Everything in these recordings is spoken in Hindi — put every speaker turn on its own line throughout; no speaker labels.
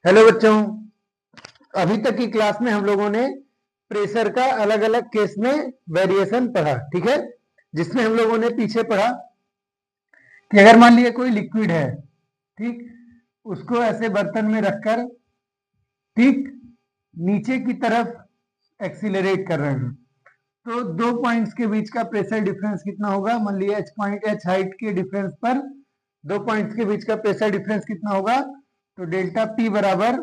हेलो बच्चों, अभी तक की क्लास में हम लोगों ने प्रेशर का अलग अलग केस में वेरिएशन पढ़ा। ठीक है, जिसमें हम लोगों ने पीछे पढ़ा कि अगर मान लिया कोई लिक्विड है, ठीक, उसको ऐसे बर्तन में रखकर ठीक नीचे की तरफ एक्सीलरेट कर रहे हैं, तो दो पॉइंट्स के बीच का प्रेशर डिफरेंस कितना होगा। मान लिया एच पॉइंट एच हाइट के डिफरेंस पर दो पॉइंट्स के बीच का प्रेशर डिफरेंस कितना होगा, तो डेल्टा पी बराबर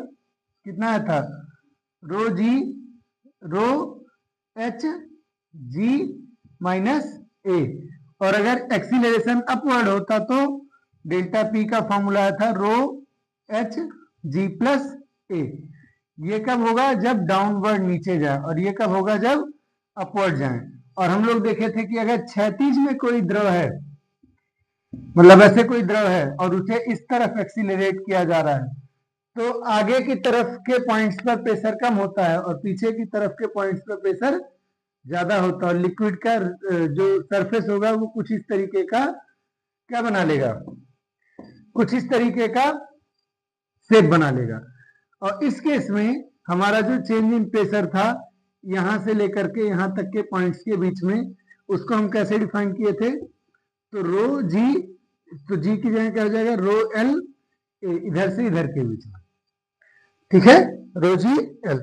कितना आया था, रो जी रो एच जी माइनस ए। और अगर एक्सीलरेशन अपवर्ड होता तो डेल्टा पी का फॉर्मूला आया था रो एच जी प्लस ए। ये कब होगा, जब डाउनवर्ड नीचे जाए, और ये कब होगा, जब अपवर्ड जाए। और हम लोग देखे थे कि अगर क्षैतिज में कोई द्रव है, मतलब ऐसे कोई द्रव है और उसे इस तरफ एक्सीलरेट किया जा रहा है, तो आगे की तरफ के पॉइंट्स पर प्रेशर कम होता है और पीछे की तरफ के पॉइंट्स पर प्रेशर ज्यादा होता है। और लिक्विड का जो सरफेस होगा वो कुछ इस तरीके का क्या बना लेगा, कुछ इस तरीके का शेप बना लेगा। और इस केस में हमारा जो चेंज इन प्रेशर था यहां से लेकर के यहां तक के पॉइंट्स के बीच में, उसको हम कैसे डिफाइन किए थे, तो रो जी, तो जी की जगह क्या हो जाएगा, रो एल इधर से इधर के बीच में, ठीक है, रो जी एल।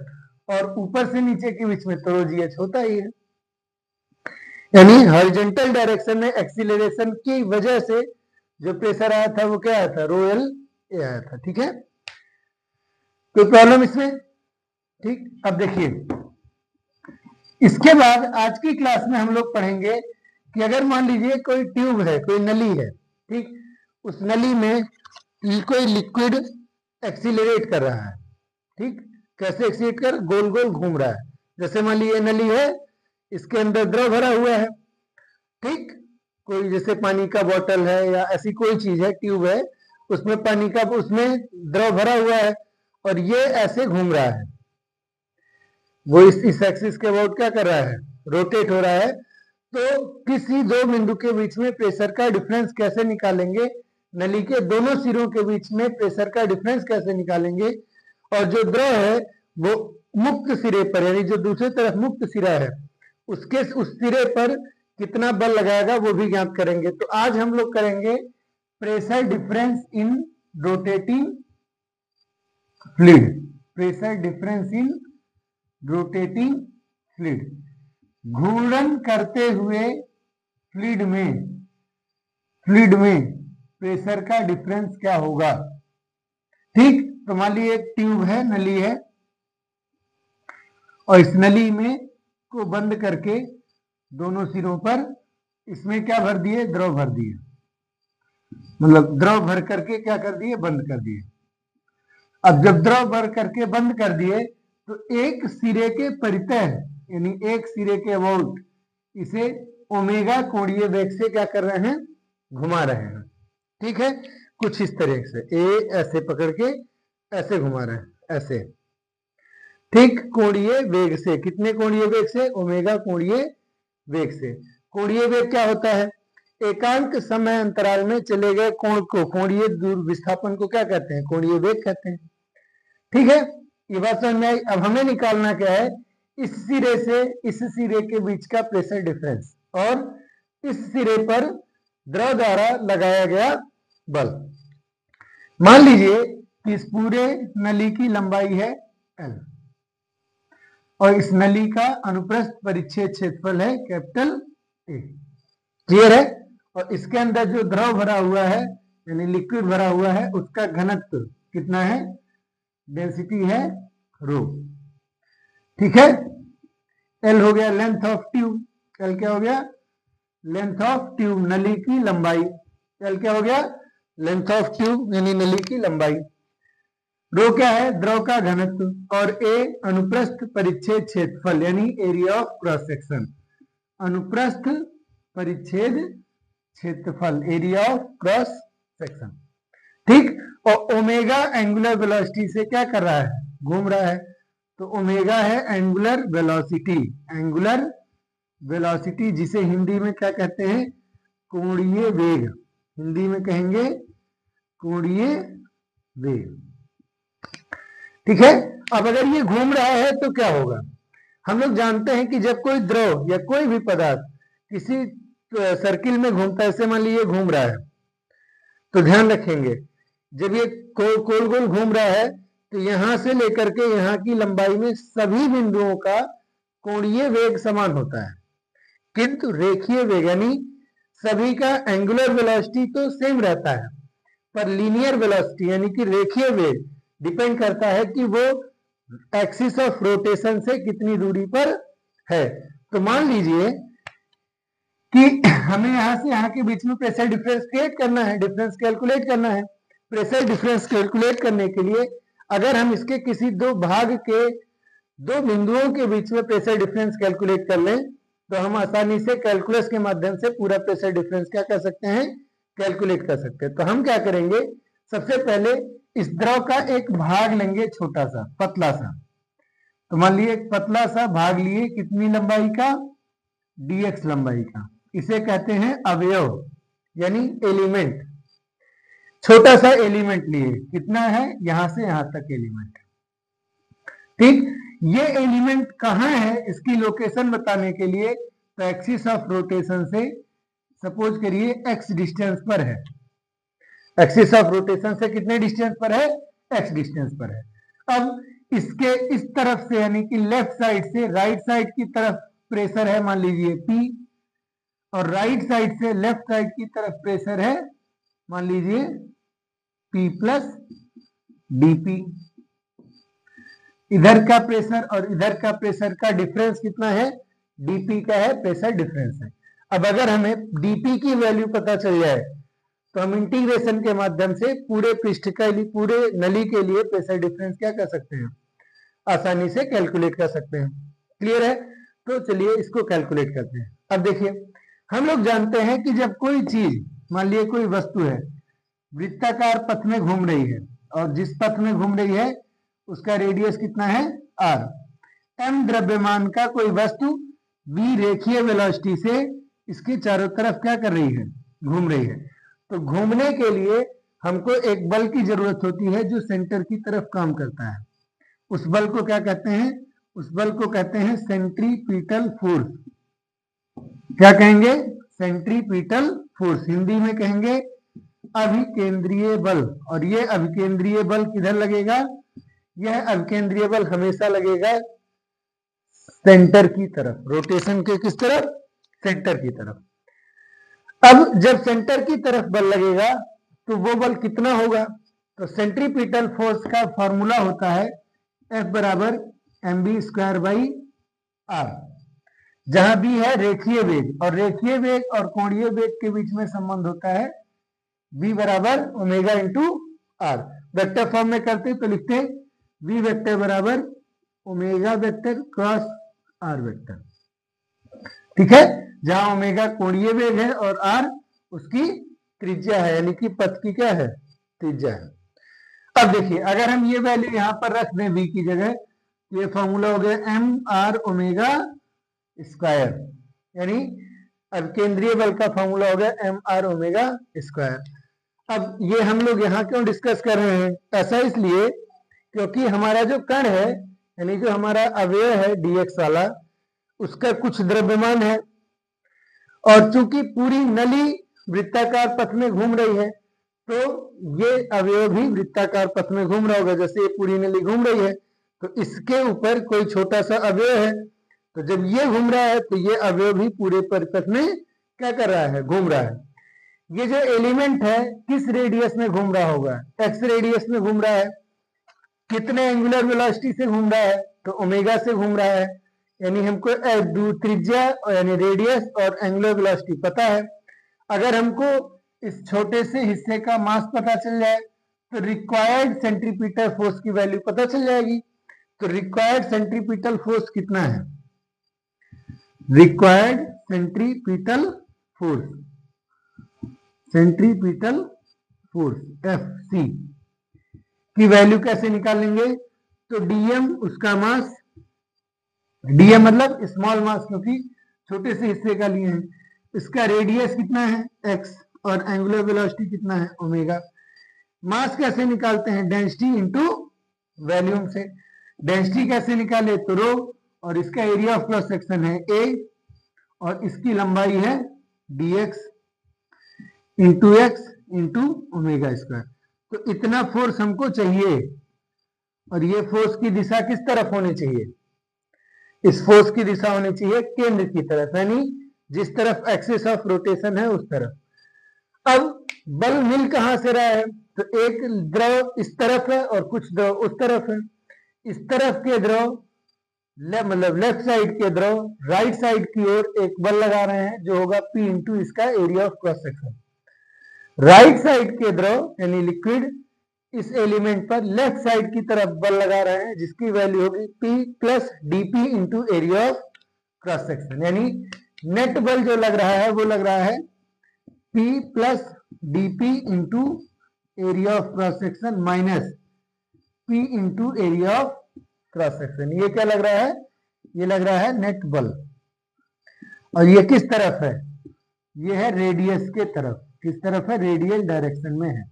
और ऊपर से नीचे के बीच में तो रो जी एच होता ही है। यानी हॉरिजॉन्टल डायरेक्शन में एक्सीलरेशन की वजह से जो प्रेशर आया था वो क्या आया था, रो एल ए आया था। ठीक है, कोई प्रॉब्लम इसमें? ठीक, अब देखिए, इसके बाद आज की क्लास में हम लोग पढ़ेंगे कि अगर मान लीजिए कोई ट्यूब है, कोई नली है, ठीक, उस नली में कोई लिक्विड एक्सीलरेट कर रहा है, ठीक, कैसे एक्सीलरेट कर, गोल गोल घूम रहा है। जैसे मान लीजिए नली है, इसके अंदर द्रव भरा हुआ है, ठीक, कोई जैसे पानी का बोतल है या ऐसी कोई चीज है, ट्यूब है, उसमें पानी का, उसमें द्रव भरा हुआ है और ये ऐसे घूम रहा है, वो इस एक्सिस के अबाउट क्या कर रहा है, रोटेट हो रहा है। तो किसी दो बिंदु के बीच में प्रेशर का डिफरेंस कैसे निकालेंगे, नली के दोनों सिरों के बीच में प्रेशर का डिफरेंस कैसे निकालेंगे, और जो द्रव है वो मुक्त सिरे पर, यानी जो दूसरी तरफ मुक्त सिरा है उसके उस सिरे पर कितना बल लगाएगा वो भी ज्ञात करेंगे। तो आज हम लोग करेंगे pressure difference in rotating fluid, pressure difference in rotating fluid, घूर्णन करते हुए फ्लूइड में प्रेशर का डिफरेंस क्या होगा। ठीक, तो मान लीजिए एक ट्यूब है, नली है, और इस नली में को बंद करके दोनों सिरों पर इसमें क्या भर दिए, द्रव भर दिए, मतलब द्रव भर करके क्या कर दिए, बंद कर दिए। अब जब द्रव भर करके बंद कर दिए तो एक सिरे के परितः, यानी एक सिरे के अबाउट इसे ओमेगा कोणीय वेग से क्या कर रहे हैं, घुमा रहे हैं। ठीक है, कुछ इस तरह से ए ऐसे पकड़ के ऐसे घुमा रहे हैं, ऐसे, ठीक, कोणीय वेग से। कितने कोणीय वेग से, ओमेगा कोणीय वेग से। कोणीय वेग क्या होता है, एकांक समय अंतराल में चले गए कोण को, कोणीय दूर विस्थापन को क्या कहते हैं, कोणीय वेग कहते हैं। ठीक है, ये बात समझ में आई। अब हमें निकालना क्या है, इस सिरे से इस सिरे के बीच का प्रेशर डिफरेंस और इस सिरे पर द्रव द्वारा लगाया गया बल। मान लीजिए कि इस पूरे नली की लंबाई है L और इस नली का अनुप्रस्थ परिच्छेद क्षेत्रफल है कैपिटल A। क्लियर है? और इसके अंदर जो द्रव भरा हुआ है, यानी लिक्विड भरा हुआ है, उसका घनत्व कितना है, डेंसिटी है रो। ठीक है, एल हो गया लेंथ ऑफ ट्यूब, एल क्या हो गया, लेंथ ऑफ ट्यूब, नली की लंबाई, एल क्या हो गया, लेंथ ऑफ ट्यूब यानी नली की लंबाई। रो क्या है, द्रव का घनत्व, और ए अनुप्रस्थ परिच्छेद क्षेत्रफल यानी एरिया ऑफ क्रॉस सेक्शन, अनुप्रस्थ परिच्छेद क्षेत्रफल, एरिया ऑफ क्रॉस सेक्शन। ठीक, और ओमेगा एंगुलर वेलोसिटी से क्या कर रहा है, घूम रहा है, तो ओमेगा है एंगुलर वेलोसिटी, एंगुलर वेलोसिटी जिसे हिंदी में क्या कहते हैं, कोणीय वेग, हिंदी में कहेंगे कोणीय वेग। ठीक है। अब अगर ये घूम रहा है तो क्या होगा, हम लोग जानते हैं कि जब कोई द्रव या कोई भी पदार्थ किसी सर्किल में घूमता है, जैसे मान लीजिए घूम रहा है, तो ध्यान रखेंगे जब ये गोल गोल घूम रहा है तो यहां से लेकर के यहां की लंबाई में सभी बिंदुओं का कोणीय वेग समान होता है, किंतु रेखीय वेग यानी सभी का एंगुलर वेलोसिटी तो सेम रहता है, पर लीनियर वेलोसिटी यानी कि रेखीय वेग डिपेंड करता है कि वो एक्सिस ऑफ रोटेशन से कितनी दूरी पर है। तो मान लीजिए कि हमें यहां से यहां के बीच में प्रेशर डिफरेंस क्रिएट करना है, डिफरेंस कैलकुलेट करना है। प्रेशर डिफरेंस कैलकुलेट करने के लिए अगर हम इसके किसी दो भाग के दो बिंदुओं के बीच में प्रेशर डिफरेंस कैलकुलेट कर लें तो हम आसानी से कैलकुलस के माध्यम से पूरा प्रेशर डिफरेंस क्या कर सकते हैं, कैलकुलेट कर सकते हैं। तो हम क्या करेंगे, सबसे पहले इस द्रव का एक भाग लेंगे, छोटा सा पतला सा। तो मान लीजिए एक पतला सा भाग लिए, कितनी लंबाई का, dx लंबाई का, इसे कहते हैं अवयव यानी एलिमेंट। छोटा सा एलिमेंट लिए, कितना है, यहां से यहां तक एलिमेंट। ठीक, ये एलिमेंट कहां है इसकी लोकेशन बताने के लिए तो एक्सिस ऑफ रोटेशन से सपोज करिए x डिस्टेंस पर है, एक्सिस ऑफ रोटेशन से कितने डिस्टेंस पर है, x डिस्टेंस पर है। अब इसके इस तरफ से यानी कि लेफ्ट साइड से राइट साइड की तरफ प्रेशर है मान लीजिए P, और राइट साइड से लेफ्ट साइड की तरफ प्रेशर है मान लीजिए P प्लस dP। इधर का प्रेशर और इधर का प्रेशर का डिफरेंस कितना है, dP का है, प्रेशर डिफरेंस है। अब अगर हमें dP की वैल्यू पता चल जाए तो हम इंटीग्रेशन के माध्यम से पूरे पृष्ठ के लिए, पूरे नली के लिए प्रेशर डिफरेंस क्या कर सकते हैं, आसानी से कैलकुलेट कर सकते हैं। क्लियर है, तो चलिए इसको कैलकुलेट करते हैं। अब देखिए हम लोग जानते हैं कि जब कोई चीज, मान लीजिए कोई वस्तु है, वृत्ताकार पथ में घूम रही है और जिस पथ में घूम रही है उसका रेडियस कितना है, r। m द्रव्यमान का कोई वस्तु v रेखीय वेलोसिटी से इसके चारों तरफ क्या कर रही है, घूम रही है। तो घूमने के लिए हमको एक बल की जरूरत होती है जो सेंटर की तरफ काम करता है। उस बल को क्या कहते हैं, उस बल को कहते हैं सेंट्रीपिटल फोर्स। क्या कहेंगे, सेंट्रीपिटल फोर्स, हिंदी में कहेंगे अभिकेंद्रीय बल। और ये अभिकेंद्रीय बल किधर लगेगा, यह अभिकेंद्रीय बल हमेशा लगेगा सेंटर की तरफ, रोटेशन के किस तरफ, सेंटर की तरफ। अब जब सेंटर की तरफ बल लगेगा तो वो बल कितना होगा, तो सेंट्रीपिटल फोर्स का फॉर्मूला होता है F बराबर mv स्क्वायर बाई r, जहां b है रेखीय वेग, और रेखीय वेग और कोणीय वेग के बीच में संबंध होता है v बराबर omega into r। Vector form में करते तो लिखते हैं v वेक्टर बराबर omega vector cross r vector. ठीक है, जहां ओमेगा कोणीय वेग है और r उसकी त्रिज्या है, यानी कि पथ की क्या है, त्रिज्या है। अब देखिए अगर हम ये वैल्यू यहां पर रख दें v की जगह, तो ये फॉर्मूला हो गया m r ओमेगा स्क्वायर, यानी अब केंद्रीय बल का फॉर्मूला हो गया m r ओमेगा स्क्वायर। अब ये हम लोग यहाँ क्यों डिस्कस कर रहे हैं, ऐसा इसलिए क्योंकि हमारा जो कण है, यानी जो हमारा अवयव है dx वाला, उसका कुछ द्रव्यमान है, और चूंकि पूरी नली वृत्ताकार पथ में घूम रही है तो ये अवयव भी वृत्ताकार पथ में घूम रहा होगा। जैसे ये पूरी नली घूम रही है तो इसके ऊपर कोई छोटा सा अवयव है, तो जब ये घूम रहा है तो ये अवयव भी पूरे परिपथ में क्या कर रहा है, घूम रहा है। ये जो एलिमेंट है किस रेडियस में घूम रहा होगा, एक्स रेडियस में घूम रहा है। कितने एंगुलर वेलोसिटी से घूम रहा है, तो ओमेगा से घूम रहा है, यानी हमको त्रिज्या यानी रेडियस और एंगुलर वेलोसिटी पता है। अगर हमको इस छोटे से हिस्से का मास पता चल जाए तो रिक्वायर्ड सेंट्रीपिटल फोर्स की वैल्यू पता चल जाएगी। तो रिक्वायर्ड सेंट्रीपिटल फोर्स कितना है, required centripetal force, centripetal force FC की वैल्यू कैसे निकालेंगे, तो dm उसका मास, dm मतलब स्मॉल मास क्योंकि छोटे से हिस्से का लिए हैं, इसका रेडियस कितना है x और एंगुलर वेलोसिटी कितना है ओमेगा। मास कैसे निकालते हैं, डेंसिटी इंटू वॉल्यूम से। डेंसिटी कैसे निकाले, तो रो, और इसका एरिया ऑफ क्रॉस सेक्शन है ए, और इसकी लंबाई है dx into X into omega square. तो इतना फोर्स हमको चाहिए, और ये फोर्स की दिशा किस तरफ होनी चाहिए, इस फोर्स की दिशा होनी चाहिए केंद्र की तरफ, यानी जिस तरफ एक्सिस ऑफ रोटेशन है उस तरफ। अब बल मिल कहां से रहा है, तो एक द्रव इस तरफ है और कुछ द्रव उस तरफ है। इस तरफ के द्रव मतलब लेफ्ट साइड के द्रव राइट साइड की ओर एक बल लगा रहे हैं जो होगा P इंटू इसका area of cross section. Right side के द्रव यानी लिक्विड इस एलिमेंट पर लेफ्ट साइड की तरफ बल लगा रहे हैं जिसकी वैल्यू होगी P plus dP into area of cross section. यानी नेट बल जो लग रहा है वो लग रहा है P plus dP into area of cross section minus P into area of cross section. ये क्या लग रहा है, ये लग रहा है नेट बल। और ये किस तरफ है, ये है रेडियस के तरफ। किस तरफ है, रेडियल डायरेक्शन में है,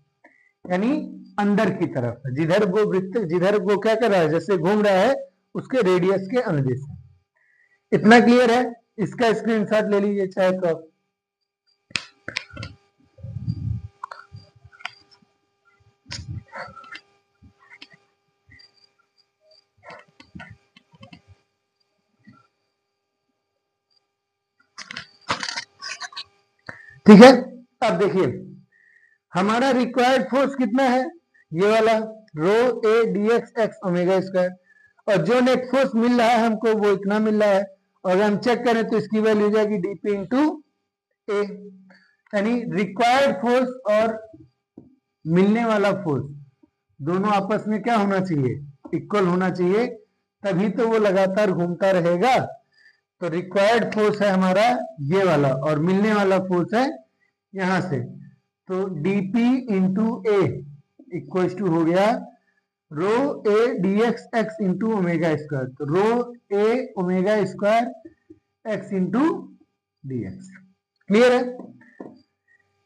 यानी अंदर की तरफ है, जिधर वो वृत्त, जिधर वो क्या कर रहा है, जैसे घूम रहा है उसके रेडियस के अनुदिश है। इतना क्लियर है, इसका स्क्रीनशॉट ले लीजिए चाहे तो आप। ठीक है, अब देखिए हमारा रिक्वायर्ड फोर्स कितना है, ये वाला rho A D X X omega square, और जो नेट फोर्स मिल रहा है हमको वो इतना मिल रहा है। और अगर हम चेक करें तो इसकी वैल्यू हो जाएगी dP इंटू ए, यानी रिक्वायर्ड फोर्स और मिलने वाला फोर्स दोनों आपस में क्या होना चाहिए, इक्वल होना चाहिए, तभी तो वो लगातार घूमता रहेगा। तो रिक्वायर्ड फोर्स है हमारा ये वाला, और मिलने वाला फोर्स है यहां से, तो dP into A equal to हो गया rho A D X X into omega square. तो rho A omega square X into D X. Clear है,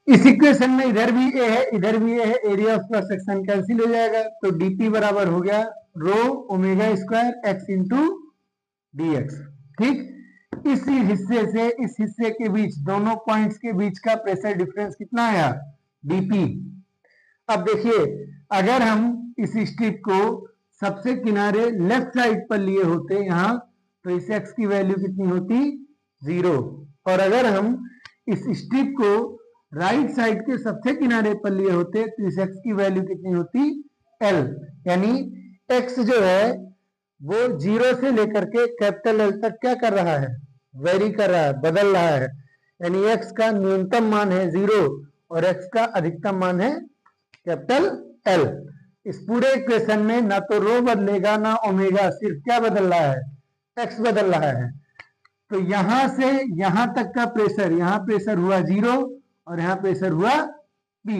इस इक्वेशन में इधर भी ए है इधर भी ए है, area of cross section cancel हो जाएगा, तो dP बराबर हो गया रो omega square X into D x. ठीक, इसी हिस्से से इस हिस्से के बीच, दोनों पॉइंट्स के बीच का प्रेशर डिफरेंस कितना आया, dP। अब देखिए अगर हम इस स्ट्रिप को सबसे किनारे लेफ्ट साइड पर लिए होते यहाँ, तो इस x की वैल्यू कितनी होती, 0। और अगर हम इस स्ट्रिप को राइट साइड के सबसे किनारे पर लिए होते तो इस x की वैल्यू कितनी होती, L। यानी x जो है वो 0 से लेकर के कैपिटल L तक क्या कर रहा है, वेरी कर रहा है, बदल रहा है। यानी x का न्यूनतम मान है 0 और x का अधिकतम मान है कैपिटल L। इस पूरे इक्वेशन में ना तो रो बदलेगा ना ओमेगा, सिर्फ क्या बदल रहा है, x बदल रहा है। तो यहां से यहां तक का प्रेशर, यहां प्रेशर हुआ 0 और यहां प्रेशर हुआ P,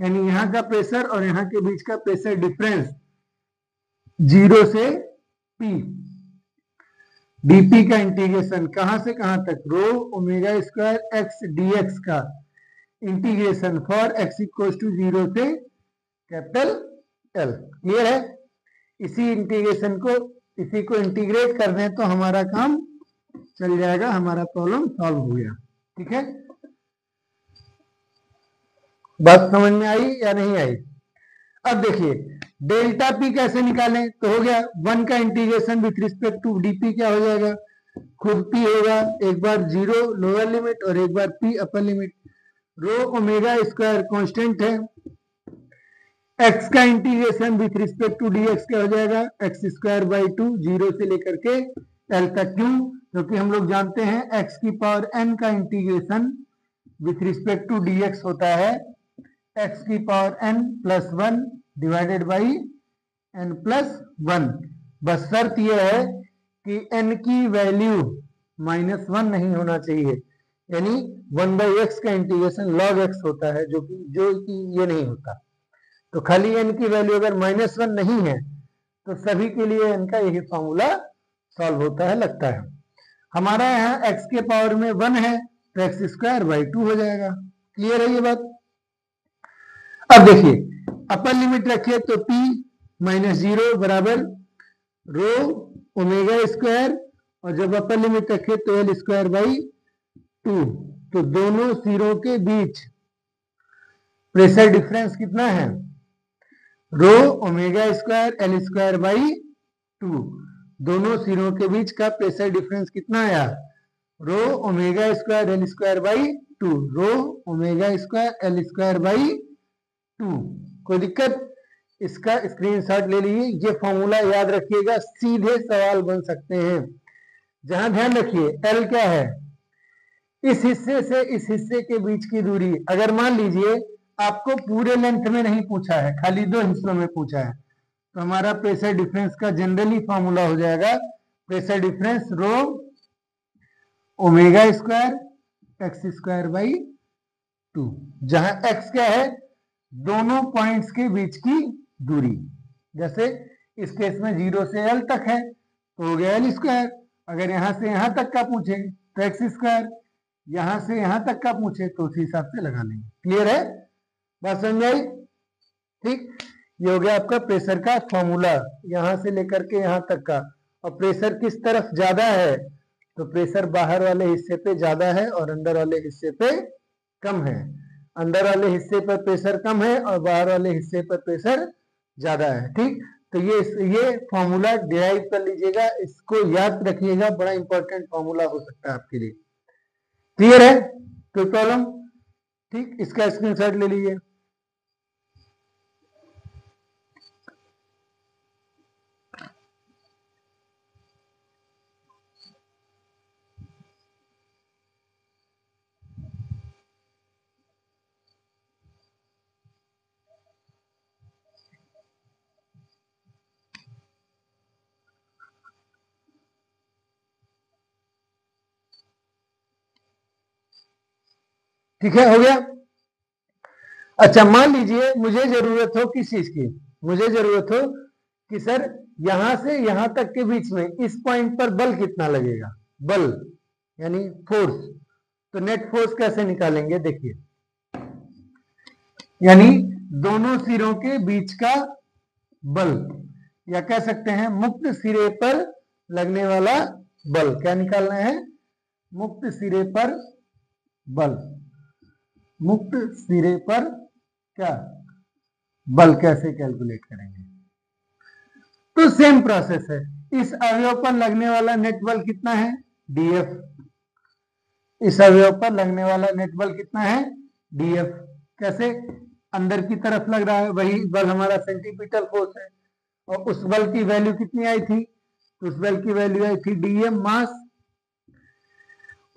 यानी यहां का प्रेशर और यहां के बीच का प्रेशर डिफरेंस 0 से P। dP का इंटीग्रेशन कहां से कहां तक, rho omega square X dx का integration for x equal to 0 से कैपिटल L। क्लियर है, इसी इंटीग्रेशन को, इसी को इंटीग्रेट कर दें तो हमारा काम चल जाएगा, हमारा प्रॉब्लम सॉल्व हो गया। ठीक है, बात समझ में आई या नहीं आई। अब देखिए डेल्टा P कैसे निकालें, तो हो गया 1 का integration with respect to dP क्या हो जाएगा, खुद P होगा, एक बार 0 लोअर लिमिट और एक बार P upper limit. Rho omega square constant है, x का integration with respect to dx क्या हो जाएगा, एक्स स्क्वायर बाई 2, 0 से लेकर के L तक। क्यों, क्योंकि हम लोग जानते हैं x की पावर n का integration with respect to dx होता है x की power n plus 1 divided by n plus 1। बस शर्त यह है कि n की वैल्यू -1 नहीं होना चाहिए, यानी 1/x का इंटीग्रेशन log x होता है, जो कि ये नहीं होता। तो खाली n की वैल्यू अगर -1 नहीं है तो सभी के लिए n का यही फॉर्मूला सॉल्व होता है, लगता है। हमारा यहाँ x के पावर में 1 है तो एक्स स्क्वायर बाई 2 हो जाएगा। क्लियर है ये बात। अब देखिए अपर लिमिट रखिए तो P -0 बराबर रो ओमेगा स्क्वायर, और जब अपर लिमिट रखे तो एल स्क्वायर बाई 2। तो दोनों सिरों के बीच प्रेशर डिफरेंस कितना है? रो omega square L square by 2। दोनों सिरों के बीच का प्रेशर डिफरेंस कितना आया? रो omega square L square by 2। Row omega square L square by 2। कोई दिक्कत? इसका स्क्रीनशॉट ले लीजिए। ये फॉर्मूला याद रखिएगा, सीधे सवाल बन सकते हैं। जहां ध्यान रखिए, एल क्या है? इस हिस्से से इस हिस्से के बीच की दूरी। अगर मान लीजिए आपको पूरे लेंथ में नहीं पूछा है, खाली 2 हिस्सों में पूछा है, तो हमारा प्रेशर डिफरेंस का जनरली फॉर्मूला हो जाएगा pressure difference row omega square x square by 2, जहां एक्स क्या है? दोनों पॉइंट्स के बीच की दूरी। जैसे इस केस में 0 से एल तक है तो हो गया एल स्क्वायर। अगर यहां से यहां तक का पूछे तो एक्स स्क्वायर, यहां से यहां तक का पूछे तो उसी हिसाब से लगा लेंगे। क्लियर है? बात समझ आई? ठीक, ये हो गया आपका प्रेशर का फॉर्मूला, यहां से लेकर के यहां तक का। और प्रेशर किस तरफ ज्यादा है? तो प्रेशर बाहर वाले हिस्से पे ज्यादा है और अंदर वाले हिस्से पे कम है। अंदर वाले हिस्से पर प्रेशर कम है और बाहर वाले हिस्से पर प्रेशर ज्यादा है। ठीक, तो ये फॉर्मूला डिराइव कर लीजिएगा, इसको याद रखिएगा, बड़ा इंपॉर्टेंट फॉर्मूला हो सकता है आपके लिए। क्लियर है? कोई प्रॉब्लम? ठीक, इसका स्क्रीनशॉट ले लीजिए। ठीक है, हो गया? अच्छा, मान लीजिए मुझे जरूरत हो किस चीज की? मुझे जरूरत हो कि सर यहां से यहां तक के बीच में इस पॉइंट पर बल कितना लगेगा? बल यानी फोर्स। तो नेट फोर्स कैसे निकालेंगे? देखिए, यानी दोनों सिरों के बीच का बल, या कह सकते हैं मुक्त सिरे पर लगने वाला बल। क्या निकालना है? मुक्त सिरे पर बल। मुक्त सिरे पर क्या बल कैसे कैलकुलेट करेंगे? तो सेम प्रोसेस है। इस अवयव पर लगने वाला नेट बल कितना है? डीएफ। इस अवयव पर लगने वाला नेट बल कितना है? डीएफ। कैसे? अंदर की तरफ लग रहा है, वही बल हमारा सेंटीपिटल फोर्स है। और उस बल की वैल्यू कितनी आई थी? उस बल की वैल्यू आई थी डीएम मास,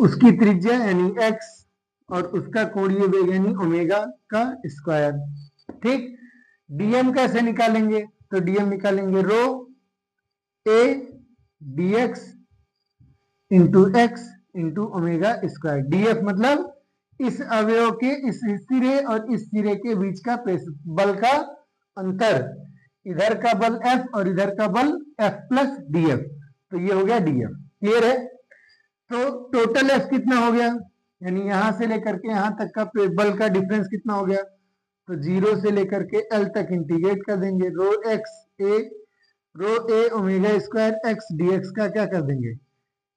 उसकी त्रिज्या यानी एक्स, और उसका कोणीय वेग यानी ओमेगा का स्क्वायर। ठीक, डीएम कैसे निकालेंगे? तो डीएम निकालेंगे rho A DX into X into omega square. DF मतलब इस अवयव के इस सिरे और इस सिरे के बीच का बल का अंतर। इधर का बल F और इधर का बल F प्लस डीएफ। तो ये हो गया डीएफ। क्लियर है? तो टोटल F कितना हो गया? यानी यहां से लेकर के यहां तक का बल का डिफरेंस कितना हो गया? तो 0 से लेकर के L तक इंटीग्रेट कर देंगे। रो A omega square x dx का क्या कर देंगे?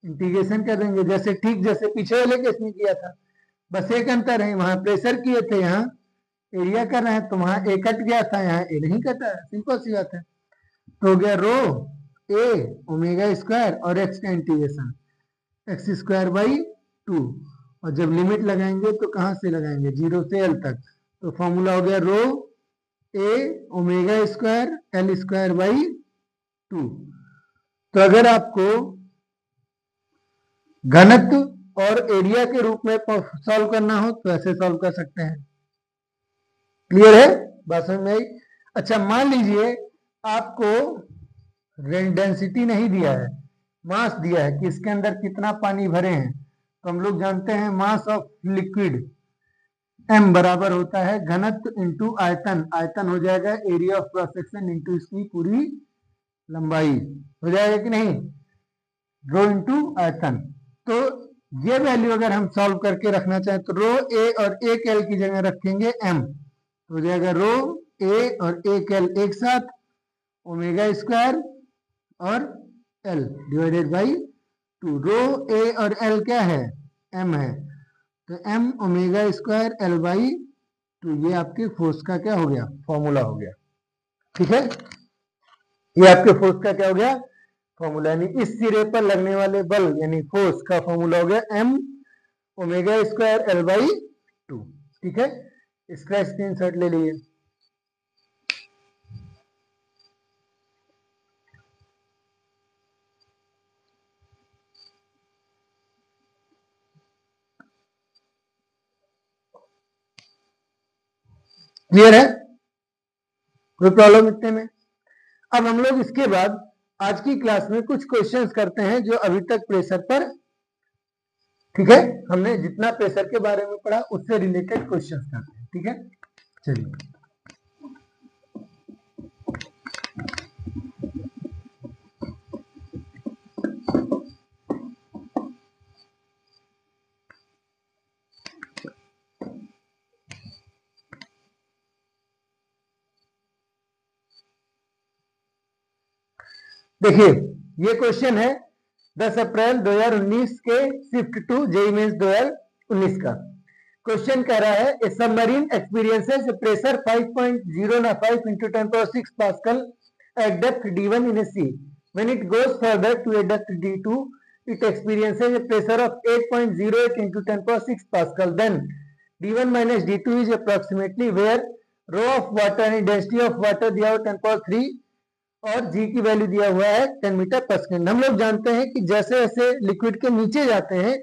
इंटीग्रेशन कर देंगे। जैसे ठीक जैसे पीछे वाले केस में किया था, बस एक अंतर है, वहां प्रेशर किए थे, यहाँ एरिया कर रहे हैं, तो वहां ए कट गया था, यहाँ ए नहीं कटा है। सिंपल सी बात है। तो हो गया रो ए ओमेगा स्क्वायर और एक्स का इंटीग्रेशन एक्स स्क्वायर बाई 2। और जब लिमिट लगाएंगे तो कहां से लगाएंगे? 0 से एल तक। तो फॉर्मूला हो गया rho A omega square L square by 2। तो अगर आपको घनत्व और एरिया के रूप में सॉल्व करना हो तो ऐसे सॉल्व कर सकते हैं। क्लियर है? बात समझ में आई? अच्छा, मान लीजिए आपको डेंसिटी नहीं दिया है, मास दिया है कि इसके अंदर कितना पानी भरे हैं। तो हम लोग जानते हैं मास ऑफ लिक्विड m बराबर होता है घनत्व इंटू आयतन। आयतन हो जाएगा area of cross section into इसकी पूरी लंबाई। हो जाएगा कि नहीं? रो इंटू आयतन। तो ये वैल्यू अगर हम सॉल्व करके रखना चाहें तो रो ए और एक एल की जगह रखेंगे m। हो जाएगा रो ए और एक एल एक साथ, ओमेगा स्क्वायर और L divided by 2। Rho A और एल क्या है, एम है, तो M omega square L by 2 ये आपके फोर्स का क्या हो गया, फॉर्मूला हो गया। ठीक है, ये आपके फोर्स का क्या हो गया, फॉर्मूला, यानी इस सिरे पर लगने वाले बल यानी फोर्स का फॉर्मूला हो गया M omega square L by 2। ठीक है, इसका स्क्रीनशॉट ले लीजिए। क्लियर है, कोई प्रॉब्लम इतने में? अब हम लोग इसके बाद आज की क्लास में कुछ क्वेश्चंस करते हैं जो अभी तक प्रेशर पर, ठीक है, हमने जितना प्रेशर के बारे में पढ़ा उससे रिलेटेड क्वेश्चंस करते हैं। ठीक है, चलिए देखिए, ये क्वेश्चन है 10 अप्रैल 2019 के शिफ्ट टू जेईई मेंस 2019 का। क्वेश्चन कह रहा है a submarine experiences pressure 5.095 into 10⁶ pascal at depth d1 in a sea. When it goes further to a depth d2, it experiences a pressure of 8.08 into 10⁶ pascal. Then d1 minus d2 is approximately where rho of water and density of water दिया हुआ 10⁻³ और g की वैल्यू दिया हुआ है 10 मीटर पर सेकेंड। हम लोग जानते हैं कि जैसे जैसे लिक्विड के नीचे जाते हैं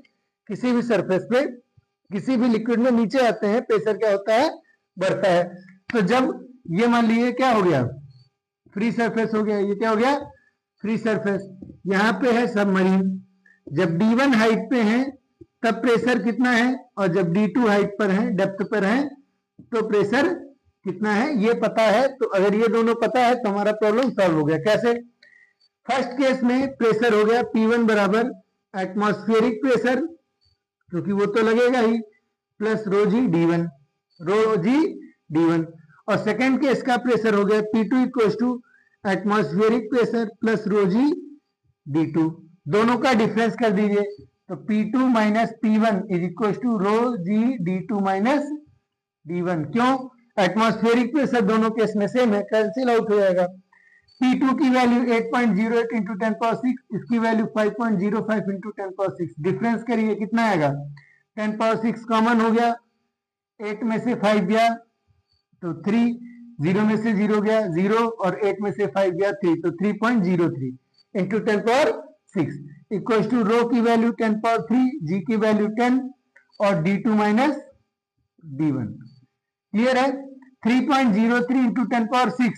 किसी भी सरफेस पे, किसी भी लिक्विड में नीचे आते हैं, प्रेशर क्या होता है, बढ़ता है। तो जब ये मान लीजिए क्या हो गया, फ्री सरफेस हो गया, ये क्या हो गया, फ्री सरफेस, यहाँ पे है सबमरीन, जब d1 हाइट पे है तब प्रेशर कितना है, और जब d2 हाइट पर है, डेप्थ पर है, तो प्रेशर कितना है ये पता है। तो अगर ये दोनों पता है तो हमारा प्रॉब्लम सॉल्व हो गया। कैसे? फर्स्ट केस में प्रेशर हो गया P1 बराबर एटमॉस्फेरिक प्रेशर, क्योंकि वो तो लगेगा ही, प्लस रो जी डी1। और सेकेंड केस का प्रेशर हो गया P2 equal to atmospheric pressure plus rho G D two. दोनों का डिफरेंस कर दीजिए, तो P2 minus P1 is equal to rho G D two minus D one. क्यों? एटमॉस्फेरिक प्रेशर दोनों केस में सेम है, कैंसिल आउट हो जाएगा। P2 की वैल्यू 8.08 इंटू 10⁶, इसकी वैल्यू 5.05 इंटू 10⁶। डिफरेंस करिए कितना आएगा, 10⁶ कॉमन हो गया, 8 में से 5 गया तो 3, 0 में से 0 गया 0, और 8 में से 5 गया 3, तो 3.03 इंटू 10⁶। इक्वल टू रो की वैल्यू 10⁻³, जी की वैल्यू 10 और d2 माइनस d1। क्लियर है? 3.03 इंटू 10⁶,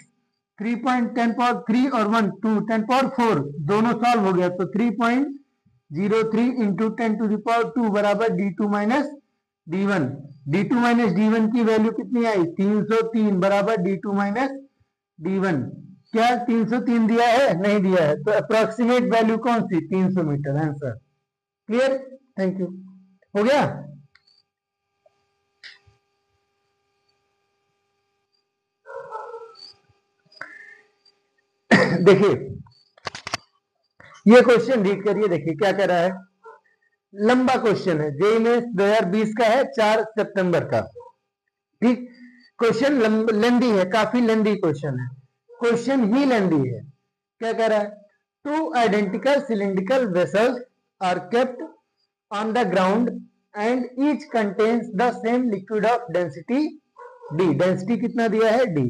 3.10⁻³ और 1 2 10⁻⁴ दोनों सॉल्व हो गया, तो 3.03 इंटू 10⁻² बराबर d2 minus d1। d2 minus d1 की वैल्यू कितनी आई, 303 बराबर d2 माइनस d1। क्या 303 दिया है? नहीं दिया है, तो अप्रोक्सीमेट वैल्यू कौन सी, 300 metre. Answer clear, thank you, हो गया। देखिए ये क्वेश्चन रीड करिए, देखिए क्या कह रहा है, लंबा क्वेश्चन है, जेईई मेंस 2020 का है, 4 सितंबर का। ठीक, क्वेश्चन लेंदी है, काफी लेंदी क्वेश्चन है, क्वेश्चन ही लेंदी है। क्या कह रहा है, 2 identical cylindrical vessels are kept on the ground and each contains the same liquid of density D. Density कितना दिया है, D.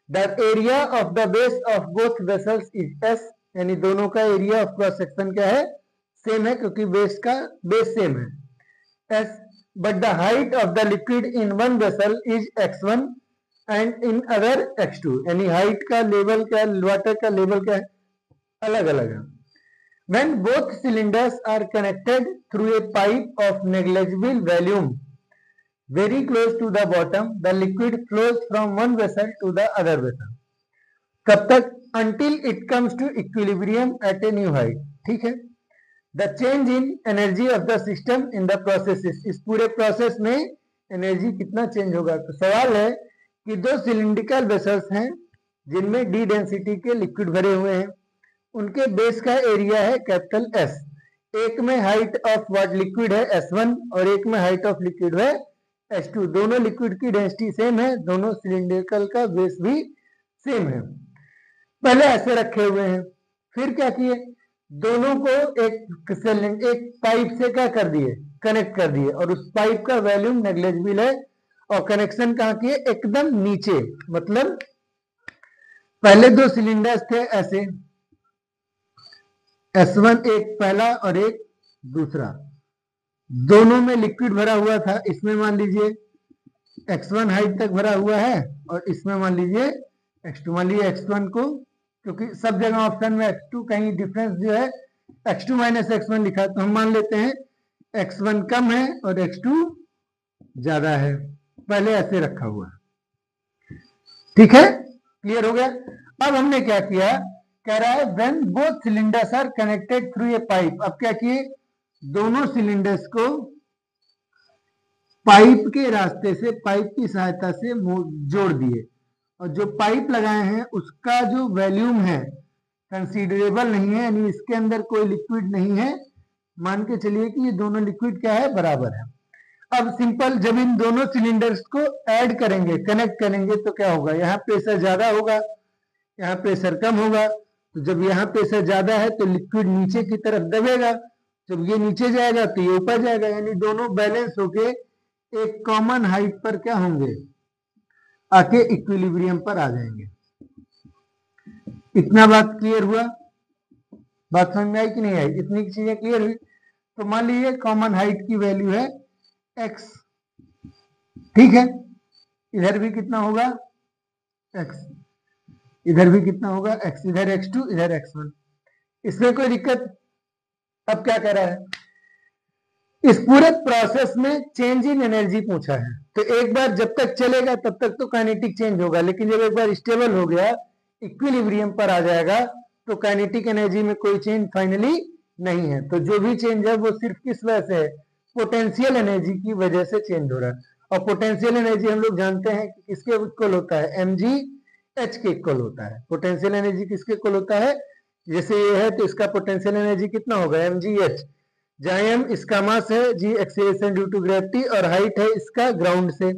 The area of the base of both vessels is S, यानी दोनों का एरिया ऑफ क्रॉस सेक्शन क्या है, सेम है, क्योंकि बेस का बेस सेम है S. But the height of the liquid in one vessel is x1 and in other x2, यानी हाइट का लेवल क्या, वाटर का लेवल क्या है, अलग अलग है। When both cylinders are connected through a pipe of negligible volume very close to the bottom, the liquid flows from one vessel to the other vessel. कब तक? Until it comes to equilibrium at a new height. ठीक है, the change in energy of the system in the processes, इस पूरे प्रोसेस में एनर्जी कितना चेंज होगा। तो सवाल है कि 2 सिलिंड्रिकल वेसल्स हैं, जिनमें डी डेंसिटी के लिक्विड भरे हुए हैं, उनके बेस का एरिया है कैपिटल एस। एक में हाइट ऑफ व्हाट लिक्विड है S1 और एक में हाइट ऑफ लिक्विड है H2। दोनों लिक्विड की डेंसिटी सेम है, दोनों सिलिंड्रिकल का बेस भी सेम है। पहले ऐसे रखे हुए हैं, फिर क्या किए, दोनों को एक पाइप से क्या कर दिए, कनेक्ट कर दिए, और उस पाइप का वॉल्यूम नेग्लिजिबल है, और कनेक्शन कहाँ किए, एकदम नीचे। मतलब पहले दो सिलेंडर्स थे ऐसे, S1 एक पहला और एक दूसरा, दोनों में लिक्विड भरा हुआ था। इसमें मान लीजिए x1 हाइट तक भरा हुआ है और इसमें मान लीजिए x2। मान लीजिए x1 को, क्योंकि सब जगह ऑप्शन में x2 कहीं डिफरेंस जो है x2 माइनस x1 लिखा, तो हम मान लेते हैं x1 कम है और x2 ज्यादा है। पहले ऐसे रखा हुआ, ठीक है, क्लियर हो गया। अब हमने क्या किया, कह रहा है when both cylinders are connected through a pipe. अब क्या किए, दोनों सिलेंडर्स को पाइप के रास्ते से, पाइप की सहायता से जोड़ दिए, और जो पाइप लगाए हैं उसका जो वॉल्यूम है कंसीडरेबल नहीं है, यानी इसके अंदर कोई लिक्विड नहीं है। मान के चलिए कि ये दोनों लिक्विड क्या है, बराबर है। अब सिंपल, जब इन दोनों सिलेंडर्स को ऐड करेंगे, कनेक्ट करेंगे, तो क्या होगा, यहाँ प्रेशर ज्यादा होगा, यहाँ प्रेशर कम होगा। तो जब यहाँ प्रेशर ज्यादा है तो लिक्विड नीचे की तरफ दबेगा, जब ये नीचे जाएगा तो ये ऊपर जाएगा, यानी दोनों बैलेंस होके एक कॉमन हाइट पर क्या होंगे, आके इक्विलिब्रियम पर आ जाएंगे। इतना बात क्लियर हुआ, बात समझ में आई कि नहीं आई, इतनी चीजें क्लियर हुई। तो मान लीजिए कॉमन हाइट की वैल्यू है x, ठीक है, इधर भी कितना होगा x, इधर भी कितना होगा x, इधर x2 इधर x1, इसमें कोई दिक्कत। अब क्या कह रहा है, इस पूरे प्रोसेस में चेंज इन एनर्जी पूछा है, तो एक बार जब तक चलेगा तब तक तो काइनेटिक चेंज होगा, लेकिन जब एक बार स्टेबल हो गया, इक्विलिब्रियम पर आ जाएगा, तो काइनेटिक एनर्जी में कोई चेंज फाइनली नहीं है। तो जो भी चेंज है वो सिर्फ किस वजह से है, पोटेंशियल एनर्जी की वजह से चेंज हो रहा है। और पोटेंशियल एनर्जी हम लोग जानते हैं कि किसके इक्वल होता है, mg h के इक्वल होता है। पोटेंशियल एनर्जी किसके इक्वल होता है, जैसे ये है तो इसका पोटेंशियल एनर्जी कितना होगा, mg h, जहां m इसका मास है, g acceleration due to gravity, और हाइट है इसका ग्राउंड से।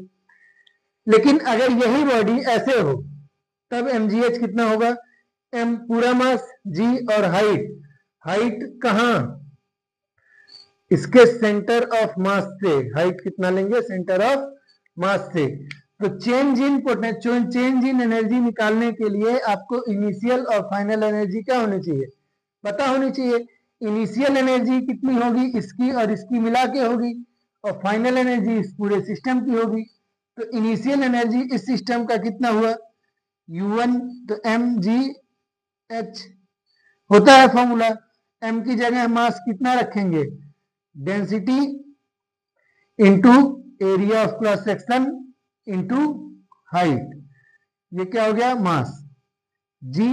लेकिन अगर यही बॉडी ऐसे हो तब mgh कितना होगा, m पूरा मास, g और हाइट, हाइट कहां, इसके सेंटर ऑफ मास से, हाइट कितना लेंगे, सेंटर ऑफ मास से। तो चेंज इन एनर्जी निकालने के लिए आपको इनिशियल और फाइनल एनर्जी क्या होनी चाहिए, पता होनी चाहिए। इनिशियल एनर्जी कितनी होगी, इसकी और इसकी मिला के होगी, और फाइनल एनर्जी इस पूरे सिस्टम की होगी। तो इनिशियल एनर्जी इस सिस्टम का कितना हुआ, U1, तो mgh होता है फॉर्मूला, m की जगह मास कितना रखेंगे, density into area of cross section into height, ये क्या हो गया, मास। g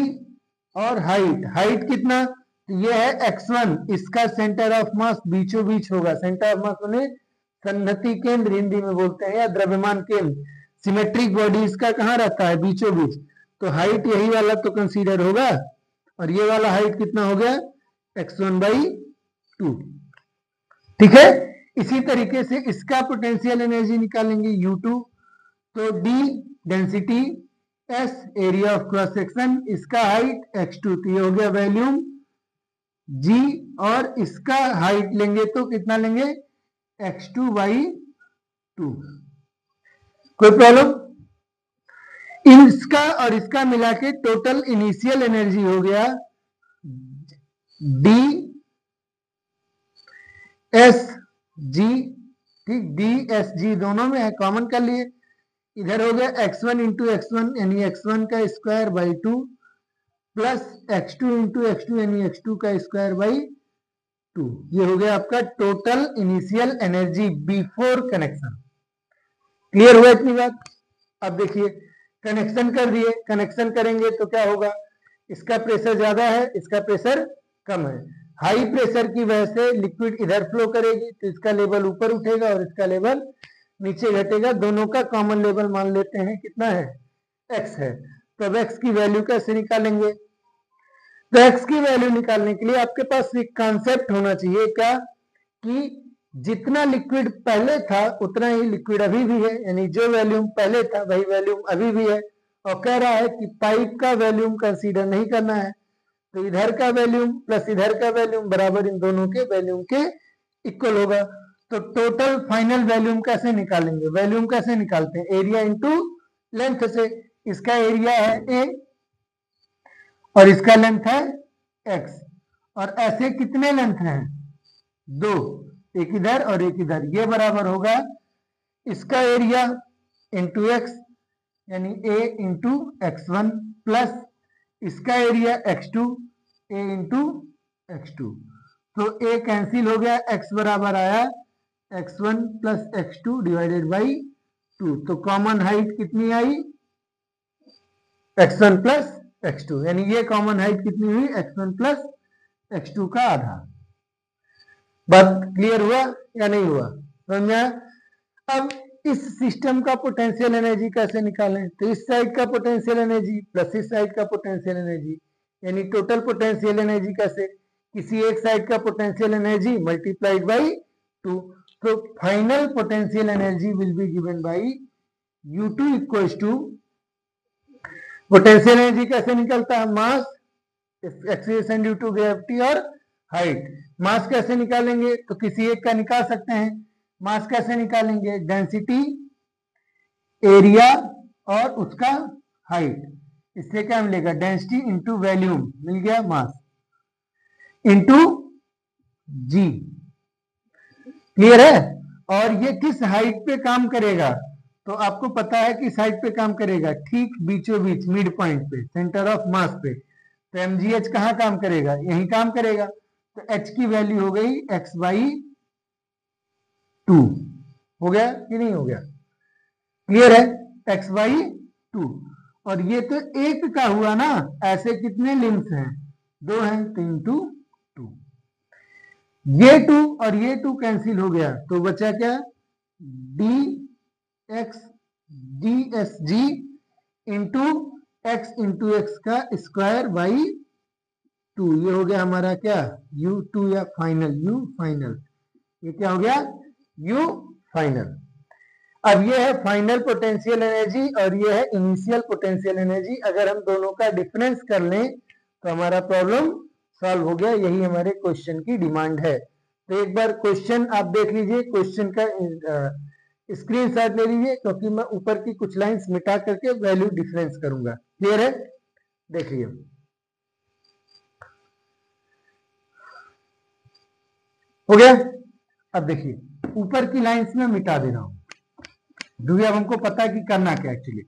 और हाइट, हाइट कितना, ये है x1, इसका सेंटर ऑफ मास बीचों बीच होगा। सेंटर ऑफ मास माने संहति केंद्र हिंदी में बोलते हैं, या द्रव्यमान केंद्र। सिमेट्रिक बॉडी इसका कहाँ रहता है, बीचों बीच। तो हाइट यही वाला तो कंसीडर होगा, और ये वाला हाइट कितना हो गया, x1/2, ठीक है। इसी तरीके से इसका पोटेंशियल एनर्जी निकालेंगे U2, तो d density, s area of cross section, इसका हाइट x2, तो ये हो गया वॉल्यूम, g और इसका हाइट लेंगे तो कितना लेंगे, x2/2। कोई प्रॉब्लम, इसका और इसका मिला के टोटल इनिशियल एनर्जी हो गया d s g, ठीक, d s g दोनों में है, कॉमन कर लिए। इधर हो गया x1 इंटू x1 यानी x1 का square by 2, plus x2 into x2 यानी x2 का स्क्वायर बाई 2। ये हो गया आपका total initial energy before connection. Clear हुआ इतनी बात। अब देखिए कनेक्शन कर दिए, कनेक्शन करेंगे तो क्या होगा, इसका प्रेशर ज्यादा है, इसका प्रेशर कम है। हाई प्रेशर की वजह से लिक्विड इधर फ्लो करेगी, तो इसका लेवल ऊपर उठेगा और इसका लेवल नीचे घटेगा। दोनों का कॉमन लेवल मान लेते हैं कितना है, x है। तो अब x की वैल्यू कैसे निकालेंगे? तो x की वैल्यू निकालने के लिए आपके पास एक कॉन्सेप्ट होना चाहिए क्या, कि जितना लिक्विड पहले था उतना ही लिक्विड अभी भी है, यानी जो वॉल्यूम पहले था वही वॉल्यूम अभी भी है। और कह रहा है कि पाइप का वॉल्यूम कंसीडर नहीं करना है, तो इधर का वॉल्यूम प्लस इधर का वॉल्यूम बराबर इन दोनों के वॉल्यूम के इक्वल होगा। तो टोटल फाइनल वॉल्यूम कैसे निकालेंगे? वॉल्यूम कैसे निकालते हैं? एरिया इंटू लेंथ से। इसका एरिया है a और इसका लेंथ है x, और ऐसे कितने लेंथ हैं? 2, एक इधर और एक इधर, ये बराबर होगा इसका एरिया इंटू एक्स यानी a इंटू x1 प्लस इसका area x2 a into x2। तो a कैंसिल हो गया, x बराबर आया x1 plus x2 divided by 2। तो कॉमन हाइट कितनी आई? x1 प्लस x2, यानी ये कॉमन हाइट कितनी हुई? x1 प्लस x2 का आधा। बात क्लियर हुआ या नहीं हुआ? समझा? अब इस सिस्टम का पोटेंशियल एनर्जी कैसे निकालें? तो इस साइड का पोटेंशियल एनर्जी प्लस इस साइड का पोटेंशियल एनर्जी, यानी टोटल पोटेंशियल एनर्जी कैसे? किसी एक साइड का पोटेंशियल एनर्जी मल्टीप्लाइड बाई 2। तो final potential energy will be given by U2 equals to, potential energy कैसे निकलता है? Mass, acceleration due to gravity और हाइट। मास कैसे निकालेंगे? तो किसी एक का निकाल सकते हैं। मास कैसे निकालेंगे? डेंसिटी, एरिया और उसका हाइट। इससे क्या मिलेगा? डेंसिटी इंटू वॉल्यूम, मिल गया मास, इंटू जी। क्लियर है? और ये किस हाइट पे काम करेगा? तो आपको पता है कि साइड पे काम करेगा, ठीक बीचों बीच, मिड पॉइंट पे, सेंटर ऑफ मास पे। तो mgh कहाँ काम करेगा? यही काम करेगा। तो h की वैल्यू हो गई x बाई 2। हो गया कि नहीं हो गया? क्लियर है? x by 2। और ये तो एक का हुआ ना, ऐसे कितने लिम्स हैं? 2 हैं, तो इंटू 2। ये 2 और ये 2 कैंसिल हो गया, तो बचा क्या? dx dsg into x into x का स्क्वायर बाई 2। ये हो गया हमारा क्या? U2 या फाइनल, U फाइनल। ये क्या हो गया? U final. अब ये है फाइनल पोटेंशियल एनर्जी और ये है इनिशियल पोटेंशियल एनर्जी। अगर हम दोनों का डिफरेंस कर लें तो हमारा प्रॉब्लम सॉल्व हो गया। यही हमारे क्वेश्चन की डिमांड है। तो एक बार क्वेश्चन आप देख लीजिए, क्वेश्चन का स्क्रीनशॉट ले लीजिए, क्योंकि मैं ऊपर की कुछ लाइंस मिटा करके वैल्यू डिफरेंस करूंगा। क्लियर है? देखिए, हो गया। अब देखिए, ऊपर की लाइंस में मिटा दे रहा हूं, क्योंकि अब हमको पता है कि करना क्या एक्चुअली।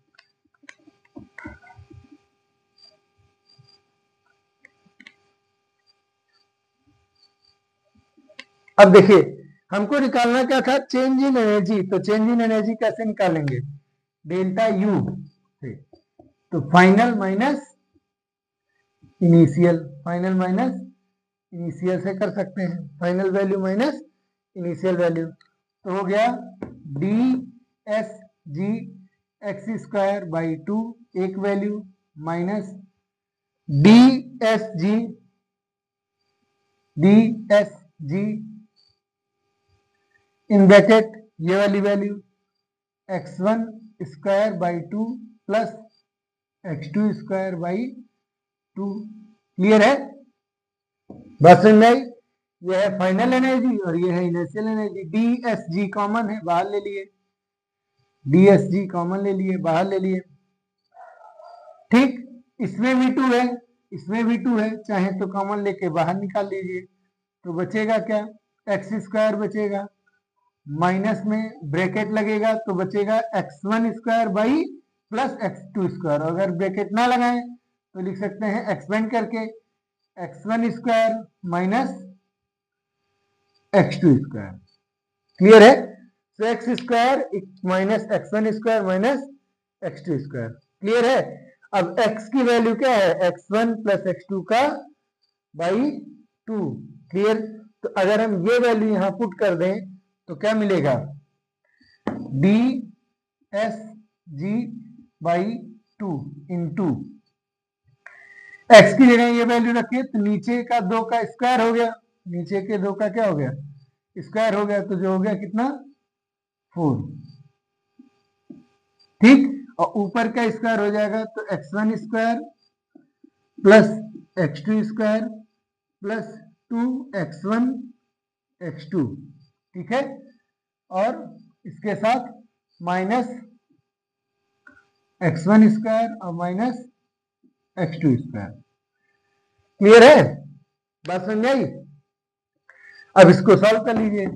अब देखिए, हमको निकालना क्या था? Change in energy. तो चेंज इन एनर्जी कैसे निकालेंगे? डेल्टा यू से। तो final minus initial, final minus initial से कर सकते हैं, final value minus initial value. तो हो गया D S ji x square by 2 एक value, minus D S G in bracket ये वाली value x1 square by 2 plus x2 square by 2। Clear है? बात समझ में आई? ये है फाइनल एनर्जी और ये है initial energy. D S G common है, बाहर ले लिए, डी एस जी कॉमन ले लिए, बाहर ले लिए। ठीक, इसमें भी 2 है, इसमें भी 2 है, चाहे तो कॉमन लेके बाहर निकाल लीजिए। तो बचेगा क्या? एक्स स्क्वायर बचेगा, माइनस में ब्रैकेट लगेगा तो बचेगा x1 square by plus x2 square. अगर ब्रैकेट ना लगाएं तो लिख सकते हैं एक्सपेंड करके x1 square minus x2 square. Clear है? तो x square minus x1 square minus x2 square. Clear है? अब x की वैल्यू क्या है? x1 प्लस x2 का बाई 2। क्लियर? तो अगर हम ये वैल्यू यहां पुट कर दें तो क्या मिलेगा? D S G by 2 into x की जगह ये वैल्यू रखिए तो नीचे का 2 का स्क्वायर हो गया, नीचे के 2 का क्या हो गया, स्क्वायर हो गया, तो जो हो गया कितना 4, ठीक। और ऊपर का स्क्वायर हो जाएगा तो x1 square plus x2 square plus 2x1 x2, ठीक है। और इसके साथ माइनस x1 स्क्वायर और माइनस x2 स्क्वायर। क्लियर है, बात समझ आई। अब इसको सॉल्व कर लीजिए।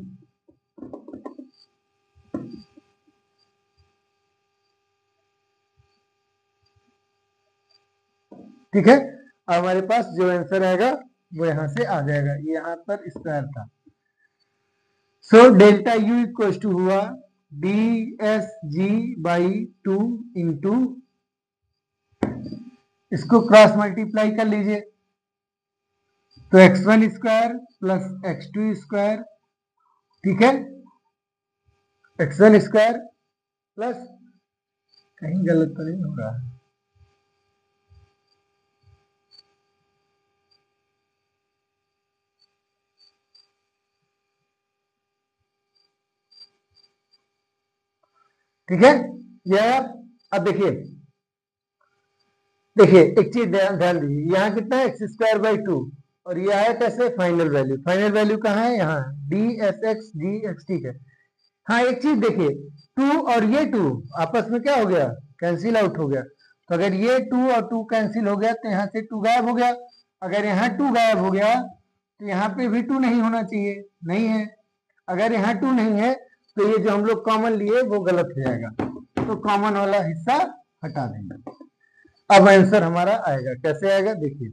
ठीक है, हमारे पास जो आंसर आएगा वो यहां से आ जाएगा, ये यहां पर स्क्वायर था। So delta U equal to हुआ D S G by 2 into, इसको क्रॉस मल्टीप्लाई कर लीजिए तो x1 square plus x2 square, ठीक है, x1 स्क्वायर प्लस, कहीं गलत तो नहीं हो रहा है, ठीक है। यह अब देखिए देखिए एक चीज ध्यान दीजिए, यहाँ कितना है एक्स स्क्वायर बाई 2 और ये आया कैसे फाइनल वैल्यू, फाइनल वैल्यू कहाँ है, यहाँ डी एस एक्स जी एक्स, ठीक है। हाँ एक चीज देखिए 2 और ये 2 आपस में क्या हो गया, कैंसिल आउट हो गया, तो अगर ये 2 और 2 कैंसिल हो गया तो यहाँ से 2 गायब हो गया, अगर यहाँ 2 गायब हो गया तो यहाँ पे भी 2 नहीं होना चाहिए, नहीं है, अगर यहाँ 2 नहीं है तो ये जो हम लोग कॉमन लिए वो गलत हो जाएगा, तो कॉमन वाला हिस्सा हटा देंगे। अब आंसर हमारा आएगा, कैसे आएगा देखिए,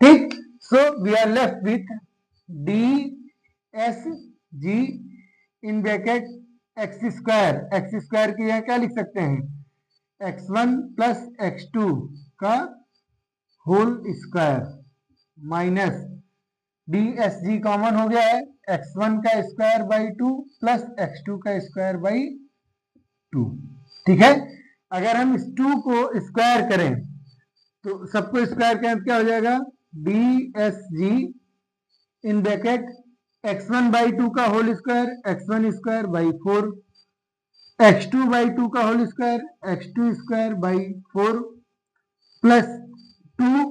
ठीक। So we are left with D S G in bracket X square की जगह क्या लिख सकते हैं, x1 प्लस x2 का whole square minus D S G common हो गया है, x1 का स्क्वायर बाई 2 प्लस x2 का स्क्वायर बाई 2, ठीक है। अगर हम इस 2 को स्क्वायर करें तो सबको स्क्वायर करें क्या हो जाएगा, D S G in bracket x1 by 2 का whole square x1 square by 4, x2 by 2 का whole square x2 square by 4 plus 2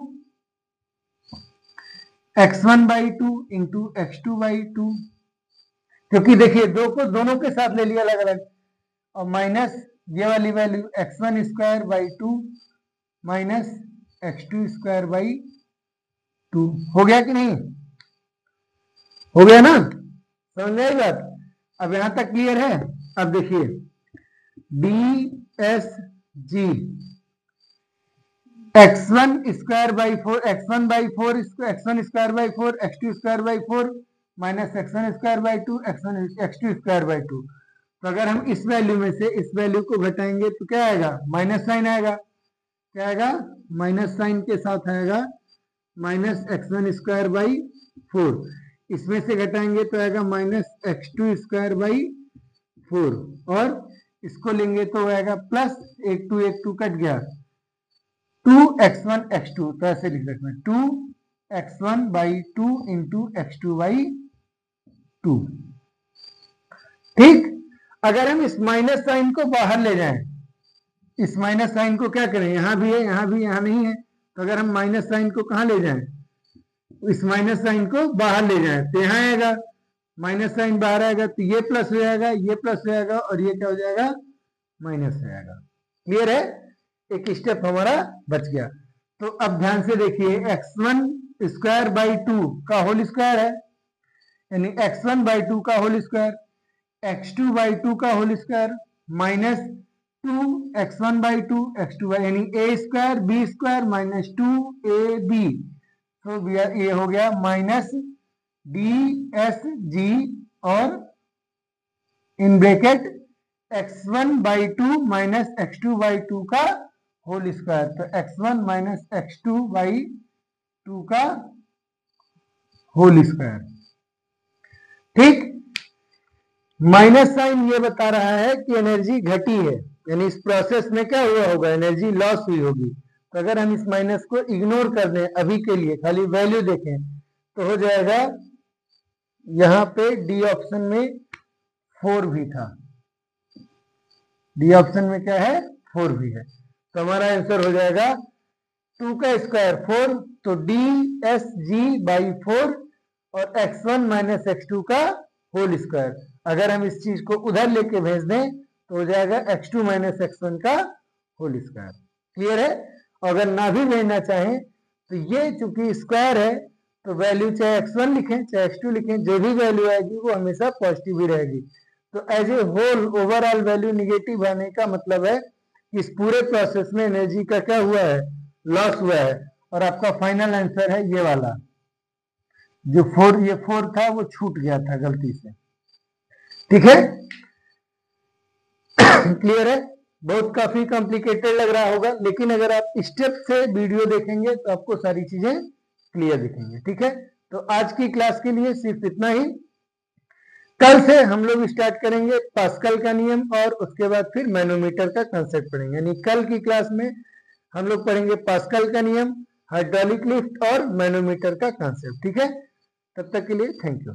x1 by 2 into x2 by 2, क्योंकि देखिए दो को दोनों के साथ ले लिया अलग अलग, और माइनस ये वाली value x1 square by 2 minus x2 square by 2, हो गया कि नहीं, हो गया ना, समझ में आई बात। अब यहां तक क्लियर है। अब देखिए D S ji x1 square by 4, x1 by 4, x1 square by 4, x2 square by 4 minus x1 square by 2, x2 square by 2, तो अगर हम इस वैल्यू में से इस वैल्यू को घटाएंगे तो क्या आएगा, माइनस साइन आएगा, क्या आएगा, माइनस साइन के साथ आएगा माइनस x1 स्क्वायर बाई 4, इसमें से घटाएंगे तो आएगा माइनस x2 स्क्वायर बाई 4, और इसको लेंगे तो आएगा प्लस, एक टू कट गया, 2x1 x2, तो ऐसे लिख सकते हैं 2x1 by 2 into x2 by 2, ठीक। अगर हम इस माइनस साइन को बाहर ले जाएं, इस माइनस साइन को क्या करें, यहां भी है यहां भी, यहां नहीं है, तो अगर हम माइनस साइन को कहां ले जाएं, इस माइनस साइन को बाहर ले जाएं तो यहां आएगा, माइनस साइन बाहर आएगा तो ये प्लस हो जाएगा, ये प्लस हो जाएगा और ये क्या हो जाएगा, माइनस हो जाएगा। क्लियर है, एक स्टेप हमारा बच गया। तो अब ध्यान से देखिए x1 स्क्वायर बाई 2 का होल स्क्वायर है, यानी x1 बाई 2 का होल स्क्वायर, x2 बाई 2 का whole square minus 2x1 by 2 x2 by, यानी a square B square minus 2ab, तो ये हो गया माइनस डी एस जी और इन bracket x1 by 2 minus x2 by 2 का होल स्क्वायर, तो x1 माइनस x2 बाई 2 का होल स्क्वायर, ठीक। माइनस साइन ये बता रहा है कि एनर्जी घटी है, यानी इस प्रोसेस में क्या हुआ होगा, एनर्जी लॉस हुई होगी। तो अगर हम इस माइनस को इग्नोर कर दें अभी के लिए, खाली वैल्यू देखें, तो हो जाएगा यहाँ पे डी ऑप्शन में 4 भी था, डी ऑप्शन में क्या है 4 भी है। तो हमारा आंसर हो जाएगा 2 का स्क्वायर 4, तो डी एस जी बाई 4 और x1 माइनस x2 का होल स्क्वायर। अगर हम इस चीज को उधर लेके भेज दें तो हो जाएगा x2 माइनस x1 का होल स्क्वायर। क्लियर है? अगर ना भी भेजना चाहें तो ये चूंकि स्क्वायर है तो वैल्यू चाहे x1 लिखें चाहे x2 लिखें, जो भी वैल्यू आएगी वो हमेशा पॉजिटिव ही रहेगी। तो as a whole overall value negative आने का मतलब है कि इस पूरे प्रोसेस में एनर्जी का क्या हुआ है, लॉस हुआ है। और आपका फाइनल आंसर है ये वाला, जो 4 ये 4 था वो छूट गया था गलती से। ठीक है? क्लियर है? बहुत काफी कॉम्प्लिकेटेड लग रहा होगा, लेकिन अगर आप स्टेप से वीडियो देखेंगे तो आपको सारी चीजें क्लियर दिखेंगे। ठीक है? तो आज की क्लास के लिए सिर्फ इतना ही। कल से हम लोग स्टार्ट करेंगे पास्कल का नियम और उसके बाद फिर मैनोमीटर का कंसेप्ट पढ़ेंगे। यानी कल की क्लास में हम लोग पढ़ेंगे पास्कल का नियम, हाइड्रोलिक लिफ्ट और मैनोमीटर का कंसेप्ट। ठीक है? तब तक के लिए थैंक यू।